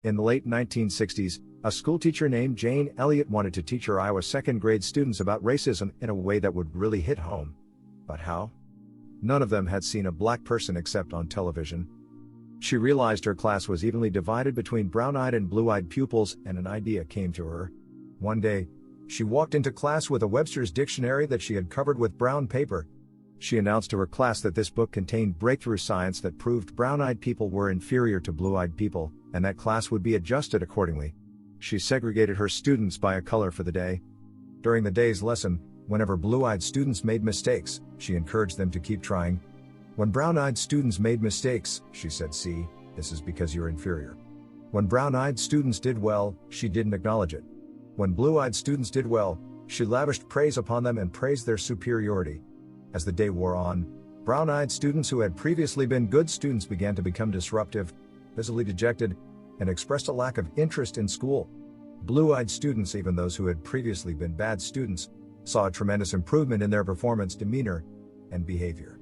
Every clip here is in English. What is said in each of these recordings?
In the late 1960s, a schoolteacher named Jane Elliott wanted to teach her Iowa second-grade students about racism in a way that would really hit home. But how? None of them had seen a black person except on television. She realized her class was evenly divided between brown-eyed and blue-eyed pupils, and an idea came to her. One day, she walked into class with a Webster's dictionary that she had covered with brown paper. She announced to her class that this book contained breakthrough science that proved brown-eyed people were inferior to blue-eyed people, and that class would be adjusted accordingly. She segregated her students by a color for the day. During the day's lesson, whenever blue-eyed students made mistakes, she encouraged them to keep trying. When brown-eyed students made mistakes, she said, "See, this is because you're inferior." When brown-eyed students did well, she didn't acknowledge it. When blue-eyed students did well, she lavished praise upon them and praised their superiority. As the day wore on, brown-eyed students who had previously been good students began to become disruptive, visibly dejected, and expressed a lack of interest in school. Blue-eyed students, even those who had previously been bad students, saw a tremendous improvement in their performance, demeanor, and behavior.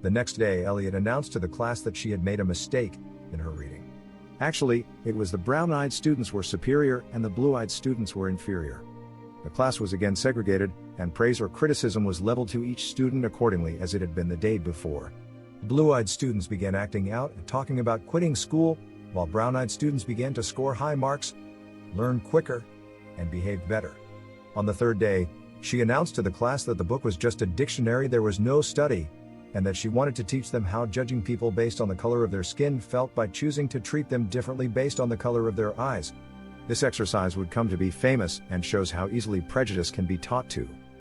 The next day, Elliott announced to the class that she had made a mistake in her reading. Actually, it was the brown-eyed students were superior and the blue-eyed students were inferior. The class was again segregated, and praise or criticism was leveled to each student accordingly as it had been the day before. Blue-eyed students began acting out and talking about quitting school, while brown-eyed students began to score high marks, learn quicker, and behave better. On the third day, she announced to the class that the book was just a dictionary, there was no study, and that she wanted to teach them how judging people based on the color of their skin felt by choosing to treat them differently based on the color of their eyes. This exercise would come to be famous and shows how easily prejudice can be taught to.